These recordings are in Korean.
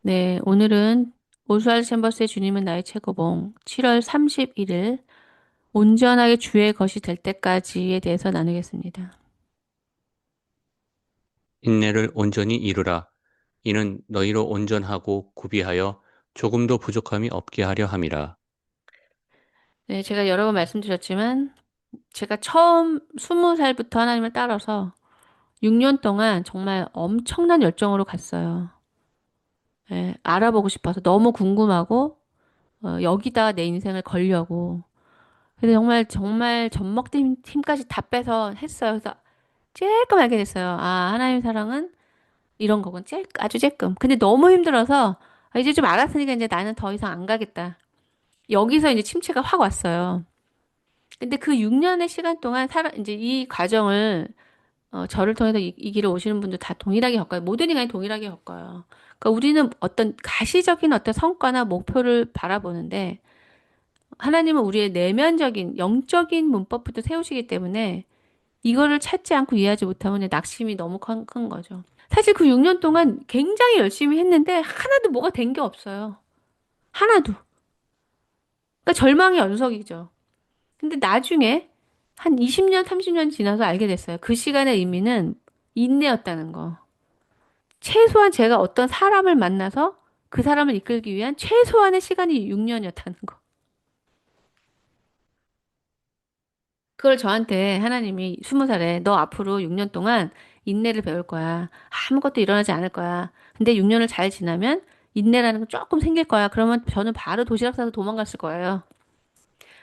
네, 오늘은 오스왈드 챔버스의 주님은 나의 최고봉 7월 31일 온전하게 주의 것이 될 때까지에 대해서 나누겠습니다. 인내를 온전히 이루라. 이는 너희로 온전하고 구비하여 조금도 부족함이 없게 하려 함이라. 네, 제가 여러 번 말씀드렸지만 제가 처음 20살부터 하나님을 따라서 6년 동안 정말 엄청난 열정으로 갔어요. 예, 알아보고 싶어서 너무 궁금하고 여기다 내 인생을 걸려고. 근데 정말 정말 젖먹던 힘까지 다 빼서 했어요. 그래서 조금 알게 됐어요. 아, 하나님의 사랑은 이런 거군. 아주 쬐끔. 근데 너무 힘들어서 아, 이제 좀 알았으니까 이제 나는 더 이상 안 가겠다. 여기서 이제 침체가 확 왔어요. 근데 그 6년의 시간 동안 이제 이 과정을 저를 통해서 이 길을 오시는 분들 다 동일하게 겪어요. 모든 인간이 동일하게 겪어요. 그러니까 우리는 어떤 가시적인 어떤 성과나 목표를 바라보는데 하나님은 우리의 내면적인 영적인 문법부터 세우시기 때문에 이거를 찾지 않고 이해하지 못하면 낙심이 너무 큰 거죠. 사실 그 6년 동안 굉장히 열심히 했는데 하나도 뭐가 된 게 없어요. 하나도. 그러니까 절망의 연속이죠. 근데 나중에 한 20년, 30년 지나서 알게 됐어요. 그 시간의 의미는 인내였다는 거. 최소한 제가 어떤 사람을 만나서 그 사람을 이끌기 위한 최소한의 시간이 6년이었다는 거. 그걸 저한테 하나님이 20살에 너 앞으로 6년 동안 인내를 배울 거야. 아무것도 일어나지 않을 거야. 근데 6년을 잘 지나면 인내라는 건 조금 생길 거야. 그러면 저는 바로 도시락 싸서 도망갔을 거예요.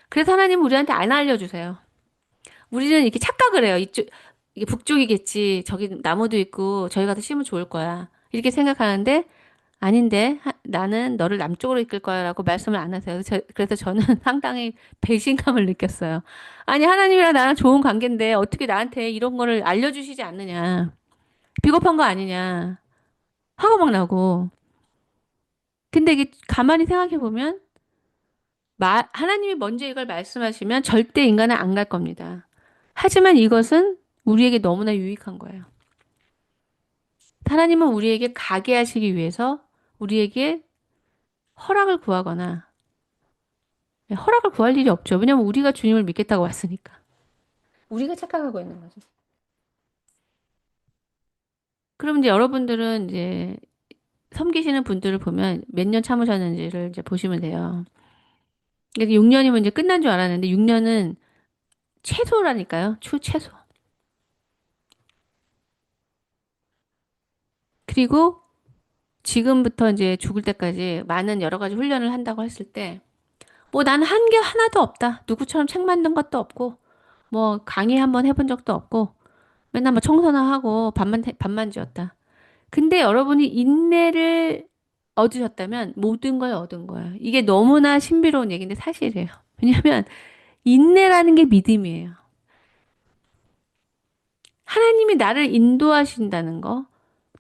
그래서 하나님은 우리한테 안 알려주세요. 우리는 이렇게 착각을 해요. 이게 북쪽이겠지. 저기 나무도 있고 저기 가서 심으면 좋을 거야. 이렇게 생각하는데 아닌데 나는 너를 남쪽으로 이끌 거야라고 말씀을 안 하세요. 그래서 저는 상당히 배신감을 느꼈어요. 아니 하나님이랑 나랑 좋은 관계인데 어떻게 나한테 이런 거를 알려주시지 않느냐. 비겁한 거 아니냐. 화가 막 나고. 근데 이게 가만히 생각해 보면 하나님이 먼저 이걸 말씀하시면 절대 인간은 안 갈 겁니다. 하지만 이것은 우리에게 너무나 유익한 거예요. 하나님은 우리에게 가게 하시기 위해서 우리에게 허락을 구하거나 허락을 구할 일이 없죠. 왜냐면 우리가 주님을 믿겠다고 왔으니까. 우리가 착각하고 있는 거죠. 그럼 이제 여러분들은 이제 섬기시는 분들을 보면 몇 년 참으셨는지를 이제 보시면 돼요. 그러니까 6년이면 이제 끝난 줄 알았는데 6년은 최소라니까요. 최소. 그리고 지금부터 이제 죽을 때까지 많은 여러 가지 훈련을 한다고 했을 때, 뭐 나는 한 게 하나도 없다. 누구처럼 책 만든 것도 없고, 뭐 강의 한번 해본 적도 없고, 맨날 뭐 청소나 하고 밥만 지었다. 근데 여러분이 인내를 얻으셨다면 모든 걸 얻은 거예요. 이게 너무나 신비로운 얘기인데 사실이에요. 왜냐하면 인내라는 게 믿음이에요. 하나님이 나를 인도하신다는 거,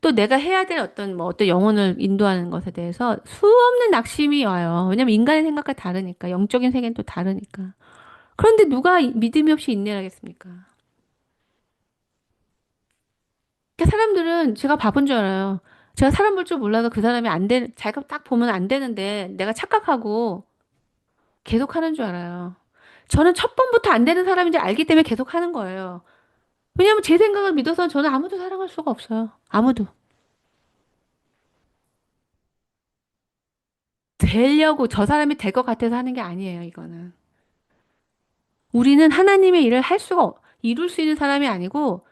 또 내가 해야 될 어떤 영혼을 인도하는 것에 대해서 수없는 낙심이 와요. 왜냐면 인간의 생각과 다르니까, 영적인 세계는 또 다르니까. 그런데 누가 믿음이 없이 인내를 하겠습니까? 그러니까 사람들은 제가 바본 줄 알아요. 제가 사람 볼 줄 몰라서 그 사람이 자기가 딱 보면 안 되는데 내가 착각하고 계속 하는 줄 알아요. 저는 첫 번부터 안 되는 사람인지 알기 때문에 계속 하는 거예요. 왜냐하면 제 생각을 믿어서 저는 아무도 사랑할 수가 없어요. 아무도. 되려고 저 사람이 될 것 같아서 하는 게 아니에요, 이거는. 우리는 하나님의 일을 이룰 수 있는 사람이 아니고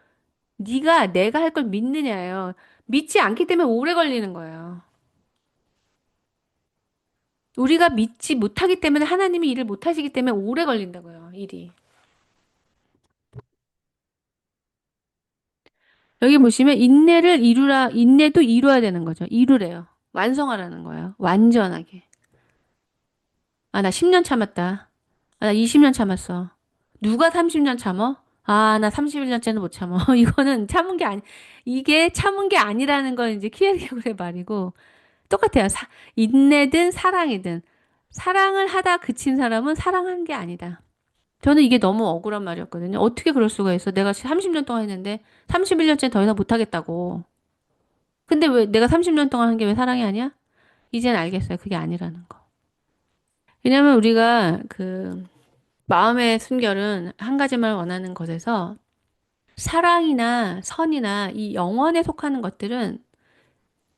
내가 할 걸 믿느냐예요. 믿지 않기 때문에 오래 걸리는 거예요. 우리가 믿지 못하기 때문에 하나님이 일을 못하시기 때문에 오래 걸린다고요, 일이. 여기 보시면 인내도 이루어야 되는 거죠. 이루래요. 완성하라는 거예요. 완전하게. 아, 나 10년 참았다. 아, 나 20년 참았어. 누가 30년 참어? 아, 나 31년째는 못 참어. 이거는 이게 참은 게 아니라는 건 이제 키에르케고르의 말이고, 똑같아요. 인내든 사랑이든. 사랑을 하다 그친 사람은 사랑한 게 아니다. 저는 이게 너무 억울한 말이었거든요. 어떻게 그럴 수가 있어? 내가 30년 동안 했는데 31년째 더 이상 못하겠다고. 근데 왜 내가 30년 동안 한 게 왜 사랑이 아니야? 이젠 알겠어요. 그게 아니라는 거. 왜냐면 우리가 그 마음의 순결은 한 가지만 원하는 것에서 사랑이나 선이나 이 영혼에 속하는 것들은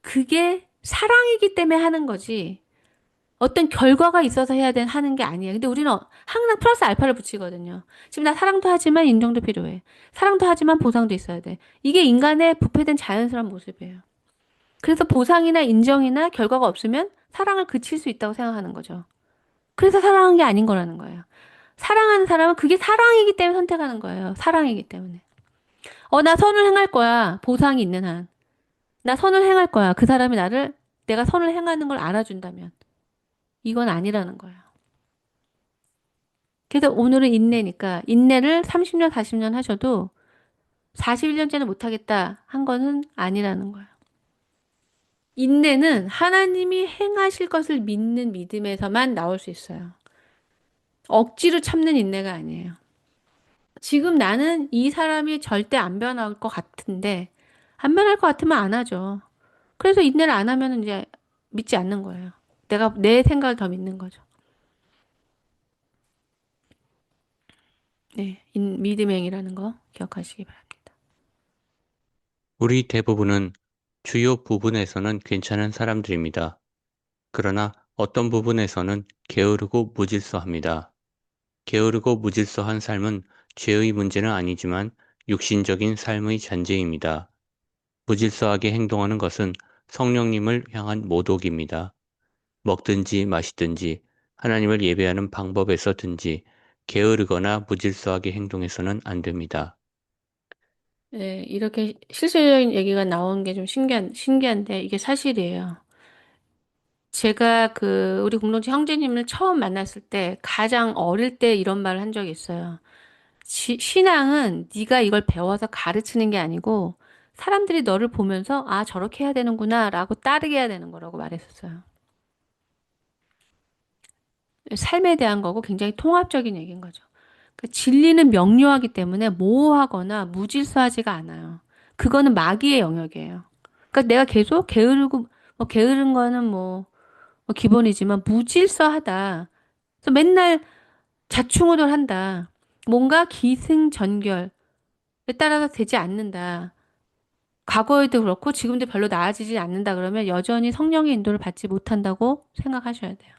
그게 사랑이기 때문에 하는 거지. 어떤 결과가 있어서 하는 게 아니에요. 근데 우리는 항상 플러스 알파를 붙이거든요. 지금 나 사랑도 하지만 인정도 필요해. 사랑도 하지만 보상도 있어야 돼. 이게 인간의 부패된 자연스러운 모습이에요. 그래서 보상이나 인정이나 결과가 없으면 사랑을 그칠 수 있다고 생각하는 거죠. 그래서 사랑한 게 아닌 거라는 거예요. 사랑하는 사람은 그게 사랑이기 때문에 선택하는 거예요. 사랑이기 때문에. 나 선을 행할 거야. 보상이 있는 한. 나 선을 행할 거야. 그 사람이 내가 선을 행하는 걸 알아준다면. 이건 아니라는 거예요. 그래서 오늘은 인내니까 인내를 30년, 40년 하셔도 41년째는 못하겠다 한 거는 아니라는 거예요. 인내는 하나님이 행하실 것을 믿는 믿음에서만 나올 수 있어요. 억지로 참는 인내가 아니에요. 지금 나는 이 사람이 절대 안 변할 것 같은데, 안 변할 것 같으면 안 하죠. 그래서 인내를 안 하면 이제 믿지 않는 거예요. 내가 내 생각을 더 믿는 거죠. 네, 믿음의 행위라는 거 기억하시기 바랍니다. 우리 대부분은 주요 부분에서는 괜찮은 사람들입니다. 그러나 어떤 부분에서는 게으르고 무질서합니다. 게으르고 무질서한 삶은 죄의 문제는 아니지만 육신적인 삶의 잔재입니다. 무질서하게 행동하는 것은 성령님을 향한 모독입니다. 먹든지 마시든지 하나님을 예배하는 방법에서든지 게으르거나 무질서하게 행동해서는 안 됩니다. 네, 이렇게 실질적인 얘기가 나온 게 좀 신기한데 이게 사실이에요. 제가 우리 공동체 형제님을 처음 만났을 때 가장 어릴 때 이런 말을 한 적이 있어요. 신앙은 네가 이걸 배워서 가르치는 게 아니고 사람들이 너를 보면서 아, 저렇게 해야 되는구나 라고 따르게 해야 되는 거라고 말했었어요. 삶에 대한 거고 굉장히 통합적인 얘기인 거죠. 그 진리는 명료하기 때문에 모호하거나 무질서하지가 않아요. 그거는 마귀의 영역이에요. 그러니까 내가 계속 게으르고 게으른 거는 뭐 기본이지만 무질서하다. 그래서 맨날 자충우돌 한다. 뭔가 기승전결에 따라서 되지 않는다. 과거에도 그렇고 지금도 별로 나아지지 않는다 그러면 여전히 성령의 인도를 받지 못한다고 생각하셔야 돼요.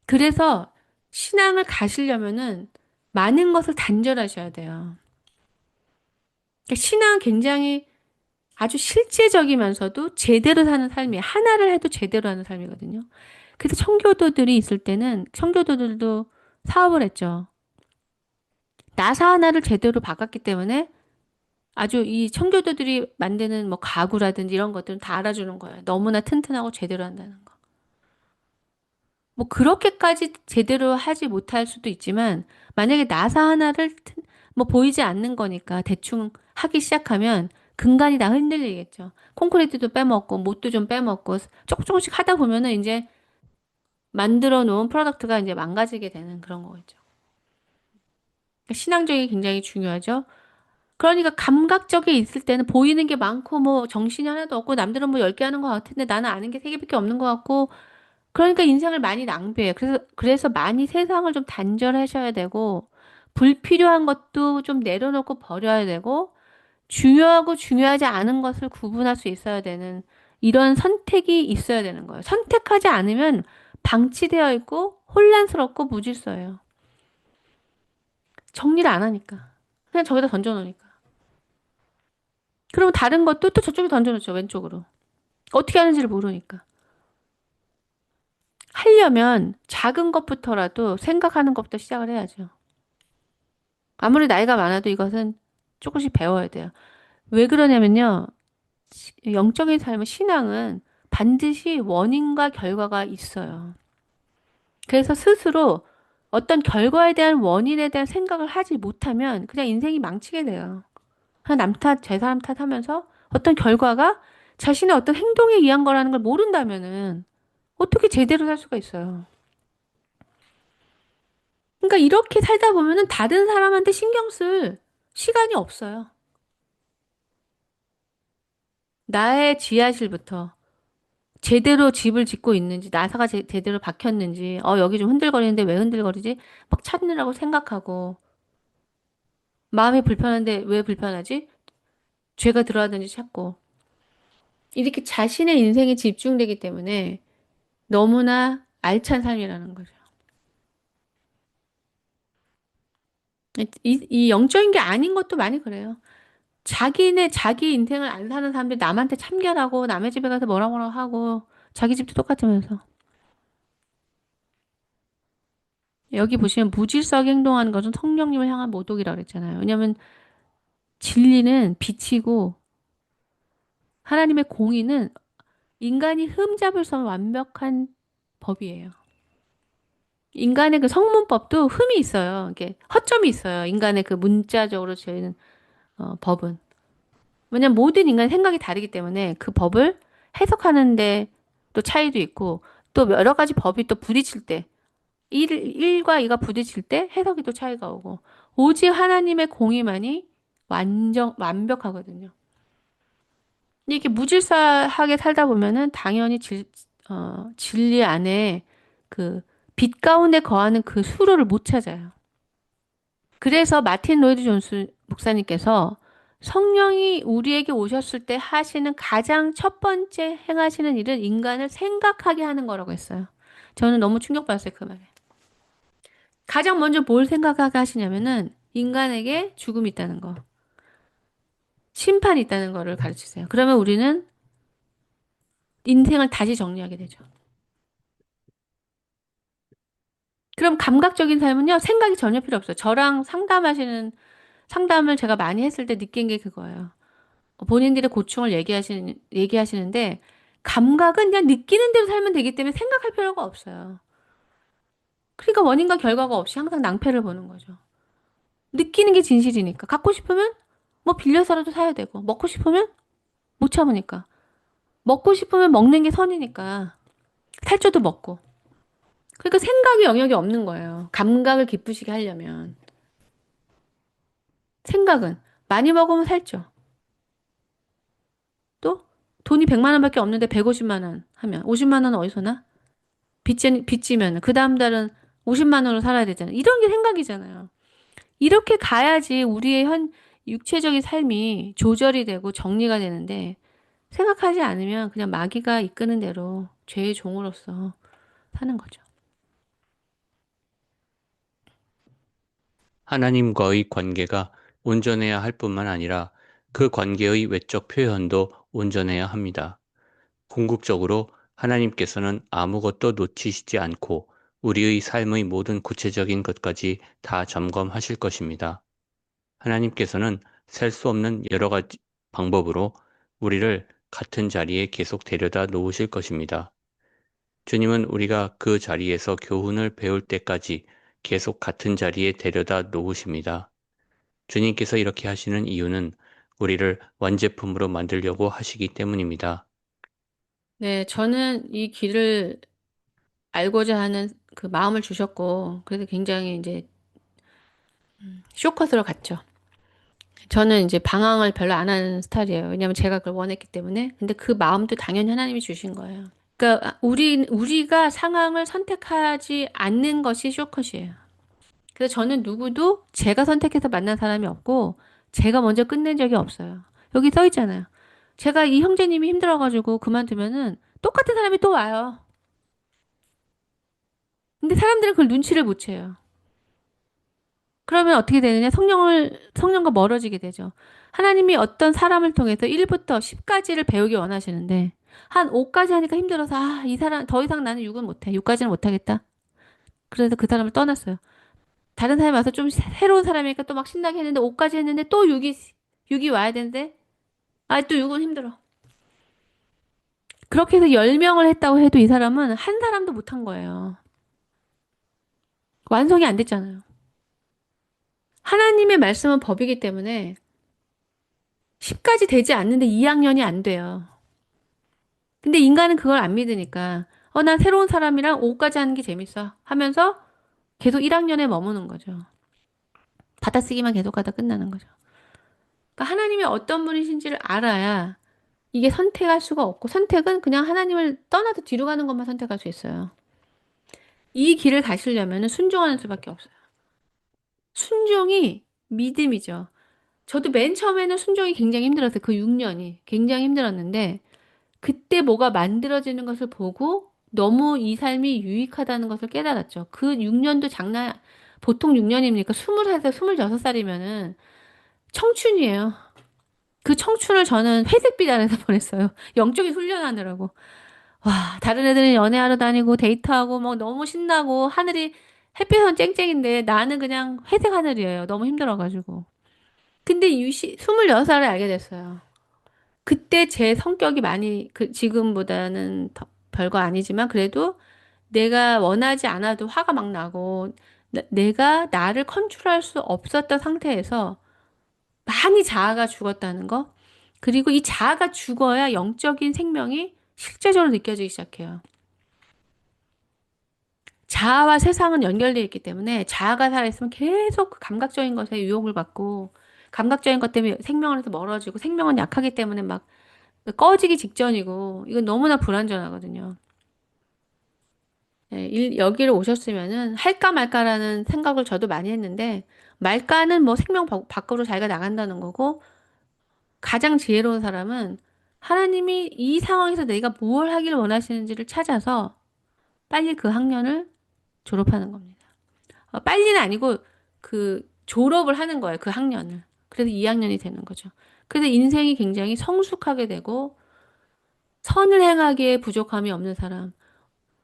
그래서 신앙을 가시려면은 많은 것을 단절하셔야 돼요. 그러니까 신앙은 굉장히 아주 실제적이면서도 제대로 사는 삶이에요. 하나를 해도 제대로 하는 삶이거든요. 그래서 청교도들이 있을 때는 청교도들도 사업을 했죠. 나사 하나를 제대로 박았기 때문에 아주 이 청교도들이 만드는 뭐 가구라든지 이런 것들은 다 알아주는 거예요. 너무나 튼튼하고 제대로 한다는 거. 뭐 그렇게까지 제대로 하지 못할 수도 있지만 만약에 나사 하나를 뭐 보이지 않는 거니까 대충 하기 시작하면 근간이 다 흔들리겠죠. 콘크리트도 빼먹고 못도 좀 빼먹고 조금 조금씩 하다 보면은 이제 만들어 놓은 프로덕트가 이제 망가지게 되는 그런 거겠죠. 그러니까 신앙적이 굉장히 중요하죠. 그러니까 감각적에 있을 때는 보이는 게 많고 뭐 정신이 하나도 없고 남들은 뭐 10개 하는 것 같은데 나는 아는 게 3개밖에 없는 것 같고 그러니까 인생을 많이 낭비해요. 그래서 많이 세상을 좀 단절하셔야 되고 불필요한 것도 좀 내려놓고 버려야 되고 중요하고 중요하지 않은 것을 구분할 수 있어야 되는 이런 선택이 있어야 되는 거예요. 선택하지 않으면 방치되어 있고 혼란스럽고 무질서해요. 정리를 안 하니까. 그냥 저기다 던져놓으니까. 그러면 다른 것도 또 저쪽에 던져놓죠, 왼쪽으로. 어떻게 하는지를 모르니까. 하려면 작은 것부터라도 생각하는 것부터 시작을 해야죠. 아무리 나이가 많아도 이것은 조금씩 배워야 돼요. 왜 그러냐면요. 영적인 삶의 신앙은 반드시 원인과 결과가 있어요. 그래서 스스로 어떤 결과에 대한 원인에 대한 생각을 하지 못하면 그냥 인생이 망치게 돼요. 그냥 남 탓, 제 사람 탓하면서 어떤 결과가 자신의 어떤 행동에 의한 거라는 걸 모른다면은 어떻게 제대로 살 수가 있어요. 그러니까 이렇게 살다 보면은 다른 사람한테 신경 쓸 시간이 없어요. 나의 지하실부터 제대로 집을 짓고 있는지, 나사가 제대로 박혔는지, 여기 좀 흔들거리는데 왜 흔들거리지? 막 찾느라고 생각하고, 마음이 불편한데 왜 불편하지? 죄가 들어가든지 찾고. 이렇게 자신의 인생에 집중되기 때문에 너무나 알찬 삶이라는 거죠. 이 영적인 게 아닌 것도 많이 그래요. 자기 인생을 안 사는 사람들이 남한테 참견하고 남의 집에 가서 뭐라 뭐라 하고 자기 집도 똑같으면서. 여기 보시면 무질서하게 행동하는 것은 성령님을 향한 모독이라고 그랬잖아요. 왜냐하면 진리는 빛이고 하나님의 공의는 인간이 흠잡을 수 없는 완벽한 법이에요. 인간의 그 성문법도 흠이 있어요. 이게 허점이 있어요. 인간의 그 문자적으로 저희는 법은. 왜냐면 모든 인간의 생각이 다르기 때문에 그 법을 해석하는데 또 차이도 있고 또 여러 가지 법이 또 부딪힐 때 1과 2가 부딪힐 때 해석이 또 차이가 오고 오직 하나님의 공의만이 완벽하거든요. 근데 이렇게 무질서하게 살다 보면은 당연히 진리 안에 그 빛 가운데 거하는 그 수로를 못 찾아요. 그래서 마틴 로이드 존스 목사님께서 성령이 우리에게 오셨을 때 하시는 가장 첫 번째 행하시는 일은 인간을 생각하게 하는 거라고 했어요. 저는 너무 충격받았어요, 그 말에. 가장 먼저 뭘 생각하게 하시냐면은 인간에게 죽음이 있다는 거, 심판이 있다는 거를 가르치세요. 그러면 우리는 인생을 다시 정리하게 되죠. 그럼 감각적인 삶은요, 생각이 전혀 필요 없어요. 저랑 상담을 제가 많이 했을 때 느낀 게 그거예요. 본인들의 고충을 얘기하시는데, 감각은 그냥 느끼는 대로 살면 되기 때문에 생각할 필요가 없어요. 그러니까 원인과 결과가 없이 항상 낭패를 보는 거죠. 느끼는 게 진실이니까. 갖고 싶으면 뭐 빌려서라도 사야 되고, 먹고 싶으면 못 참으니까. 먹고 싶으면 먹는 게 선이니까. 살쪄도 먹고. 그러니까 생각의 영역이 없는 거예요. 감각을 기쁘시게 하려면. 생각은 많이 먹으면 살쪄. 또 돈이 100만 원밖에 없는데 150만 원 하면 50만 원은 어디서 나? 빚지면 그 다음 달은 50만 원으로 살아야 되잖아요. 이런 게 생각이잖아요. 이렇게 가야지 우리의 육체적인 삶이 조절이 되고 정리가 되는데 생각하지 않으면 그냥 마귀가 이끄는 대로 죄의 종으로서 사는 거죠. 하나님과의 관계가 온전해야 할 뿐만 아니라 그 관계의 외적 표현도 온전해야 합니다. 궁극적으로 하나님께서는 아무것도 놓치시지 않고 우리의 삶의 모든 구체적인 것까지 다 점검하실 것입니다. 하나님께서는 셀 수 없는 여러 가지 방법으로 우리를 같은 자리에 계속 데려다 놓으실 것입니다. 주님은 우리가 그 자리에서 교훈을 배울 때까지 계속 같은 자리에 데려다 놓으십니다. 주님께서 이렇게 하시는 이유는 우리를 완제품으로 만들려고 하시기 때문입니다. 네, 저는 이 길을 알고자 하는 그 마음을 주셨고, 그래서 굉장히 이제 쇼컷으로 갔죠. 저는 이제 방황을 별로 안 하는 스타일이에요. 왜냐면 제가 그걸 원했기 때문에. 근데 그 마음도 당연히 하나님이 주신 거예요. 그러니까 우리가 상황을 선택하지 않는 것이 쇼컷이에요. 그래서 저는 누구도 제가 선택해서 만난 사람이 없고, 제가 먼저 끝낸 적이 없어요. 여기 써 있잖아요. 제가 이 형제님이 힘들어가지고 그만두면은 똑같은 사람이 또 와요. 근데 사람들은 그걸 눈치를 못 채요. 그러면 어떻게 되느냐? 성령과 멀어지게 되죠. 하나님이 어떤 사람을 통해서 1부터 10까지를 배우기 원하시는데, 한 5까지 하니까 힘들어서, 이 사람, 더 이상 나는 6은 못해. 6까지는 못하겠다. 그래서 그 사람을 떠났어요. 다른 사람이 와서 좀 새로운 사람이니까 또 막 신나게 했는데, 5까지 했는데 또 6이 와야 되는데, 또 6은 힘들어. 그렇게 해서 10명을 했다고 해도 이 사람은 한 사람도 못한 거예요. 완성이 안 됐잖아요. 하나님의 말씀은 법이기 때문에 10까지 되지 않는데 2학년이 안 돼요. 근데 인간은 그걸 안 믿으니까, 난 새로운 사람이랑 5까지 하는 게 재밌어. 하면서 계속 1학년에 머무는 거죠. 받아쓰기만 계속하다 끝나는 거죠. 그러니까 하나님이 어떤 분이신지를 알아야 이게 선택할 수가 없고 선택은 그냥 하나님을 떠나서 뒤로 가는 것만 선택할 수 있어요. 이 길을 가시려면 순종하는 수밖에 없어요. 순종이 믿음이죠. 저도 맨 처음에는 순종이 굉장히 힘들었어요. 그 6년이 굉장히 힘들었는데 그때 뭐가 만들어지는 것을 보고 너무 이 삶이 유익하다는 것을 깨달았죠. 그 6년도 보통 6년입니까? 20살에서 26살이면은 청춘이에요. 그 청춘을 저는 회색빛 안에서 보냈어요. 영적인 훈련하느라고. 와, 다른 애들은 연애하러 다니고 데이트하고 막 너무 신나고 하늘이 햇빛은 쨍쨍인데 나는 그냥 회색 하늘이에요. 너무 힘들어가지고. 근데 26살에 알게 됐어요. 그때 제 성격이 많이 지금보다는 더 별거 아니지만 그래도 내가 원하지 않아도 화가 막 나고 내가 나를 컨트롤할 수 없었던 상태에서 많이 자아가 죽었다는 거. 그리고 이 자아가 죽어야 영적인 생명이 실제적으로 느껴지기 시작해요. 자아와 세상은 연결되어 있기 때문에 자아가 살아있으면 계속 그 감각적인 것에 유혹을 받고 감각적인 것 때문에 생명에서 멀어지고 생명은 약하기 때문에 막 꺼지기 직전이고 이건 너무나 불안전하거든요. 예, 여기를 오셨으면은 할까 말까라는 생각을 저도 많이 했는데 말까는 뭐 생명 밖으로 자기가 나간다는 거고 가장 지혜로운 사람은 하나님이 이 상황에서 내가 뭘 하기를 원하시는지를 찾아서 빨리 그 학년을 졸업하는 겁니다. 빨리는 아니고 그 졸업을 하는 거예요. 그 학년을. 그래서 2학년이 되는 거죠. 그래서 인생이 굉장히 성숙하게 되고 선을 행하기에 부족함이 없는 사람.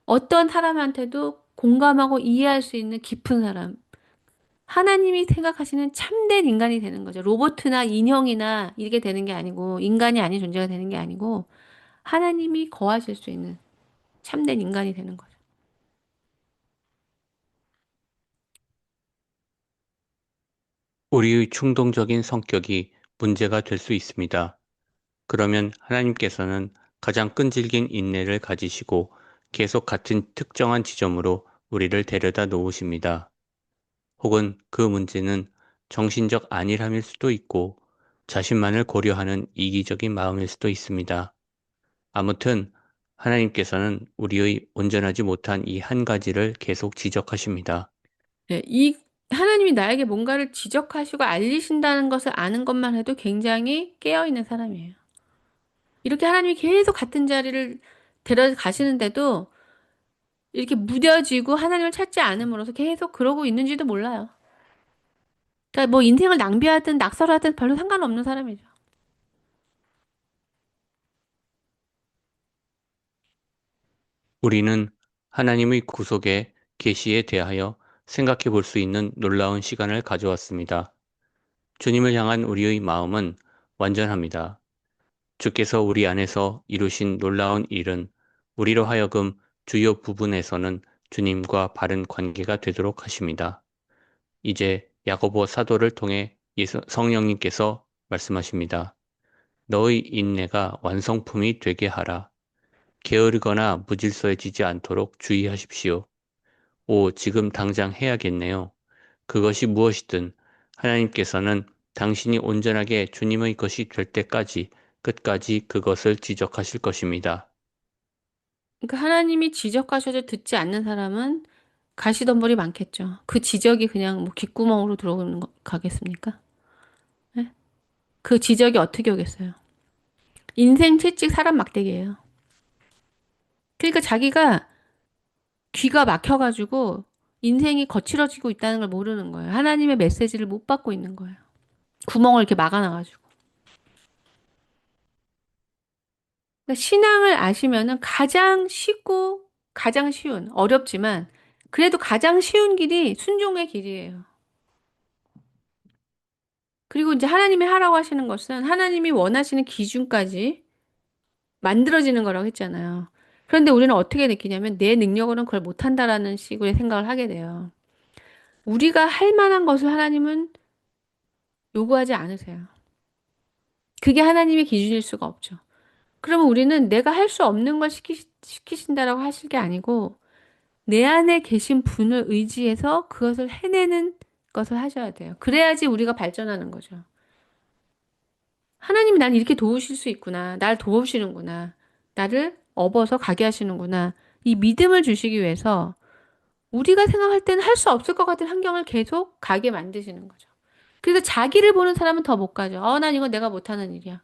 어떤 사람한테도 공감하고 이해할 수 있는 깊은 사람. 하나님이 생각하시는 참된 인간이 되는 거죠. 로봇이나 인형이나 이게 되는 게 아니고 인간이 아닌 존재가 되는 게 아니고 하나님이 거하실 수 있는 참된 인간이 되는 거죠. 우리의 충동적인 성격이 문제가 될 수 있습니다. 그러면 하나님께서는 가장 끈질긴 인내를 가지시고 계속 같은 특정한 지점으로 우리를 데려다 놓으십니다. 혹은 그 문제는 정신적 안일함일 수도 있고 자신만을 고려하는 이기적인 마음일 수도 있습니다. 아무튼 하나님께서는 우리의 온전하지 못한 이 한 가지를 계속 지적하십니다. 네, 이 하나님이 나에게 뭔가를 지적하시고 알리신다는 것을 아는 것만 해도 굉장히 깨어있는 사람이에요. 이렇게 하나님이 계속 같은 자리를 데려가시는데도 이렇게 무뎌지고 하나님을 찾지 않음으로써 계속 그러고 있는지도 몰라요. 그러니까 뭐 인생을 낭비하든 낙설하든 별로 상관없는 사람이죠. 우리는 하나님의 구속의 계시에 대하여 생각해 볼 수 있는 놀라운 시간을 가져왔습니다. 주님을 향한 우리의 마음은 완전합니다. 주께서 우리 안에서 이루신 놀라운 일은 우리로 하여금 주요 부분에서는 주님과 바른 관계가 되도록 하십니다. 이제 야고보 사도를 통해 성령님께서 말씀하십니다. 너의 인내가 완성품이 되게 하라. 게으르거나 무질서해지지 않도록 주의하십시오. 오, 지금 당장 해야겠네요. 그것이 무엇이든 하나님께서는 당신이 온전하게 주님의 것이 될 때까지 끝까지 그것을 지적하실 것입니다. 그러니까 하나님이 지적하셔도 듣지 않는 사람은 가시덤불이 많겠죠. 그 지적이 그냥 뭐 귓구멍으로 들어오는 거 가겠습니까? 네? 그 지적이 어떻게 오겠어요? 인생 채찍 사람 막대기예요. 그러니까 자기가 귀가 막혀가지고 인생이 거칠어지고 있다는 걸 모르는 거예요. 하나님의 메시지를 못 받고 있는 거예요. 구멍을 이렇게 막아놔가지고. 그러니까 신앙을 아시면은 가장 쉽고 가장 쉬운, 어렵지만 그래도 가장 쉬운 길이 순종의 길이에요. 그리고 이제 하나님이 하라고 하시는 것은 하나님이 원하시는 기준까지 만들어지는 거라고 했잖아요. 그런데 우리는 어떻게 느끼냐면 내 능력으로는 그걸 못한다라는 식으로 생각을 하게 돼요. 우리가 할 만한 것을 하나님은 요구하지 않으세요. 그게 하나님의 기준일 수가 없죠. 그러면 우리는 내가 할 수 없는 걸 시키신다라고 하실 게 아니고 내 안에 계신 분을 의지해서 그것을 해내는 것을 하셔야 돼요. 그래야지 우리가 발전하는 거죠. 하나님이 날 이렇게 도우실 수 있구나. 날 도우시는구나. 나를 업어서 가게 하시는구나. 이 믿음을 주시기 위해서 우리가 생각할 때는 할 수 없을 것 같은 환경을 계속 가게 만드시는 거죠. 그래서 자기를 보는 사람은 더 못 가죠. 난 이건 내가 못하는 일이야.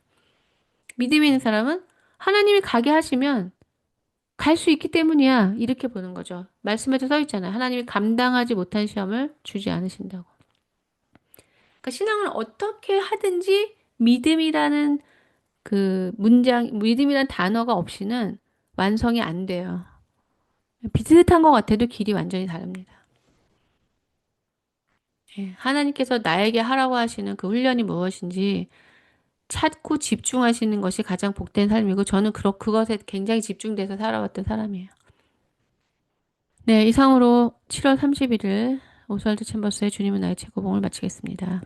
믿음이 있는 사람은 하나님이 가게 하시면 갈 수 있기 때문이야. 이렇게 보는 거죠. 말씀에도 써 있잖아요. 하나님이 감당하지 못한 시험을 주지 않으신다고. 그러니까 신앙을 어떻게 하든지 믿음이라는 그 문장, 믿음이라는 단어가 없이는 완성이 안 돼요. 비슷한 것 같아도 길이 완전히 다릅니다. 예, 하나님께서 나에게 하라고 하시는 그 훈련이 무엇인지 찾고 집중하시는 것이 가장 복된 삶이고 저는 그것에 굉장히 집중돼서 살아왔던 사람이에요. 네, 이상으로 7월 31일 오스왈드 챔버스의 주님은 나의 최고봉을 마치겠습니다.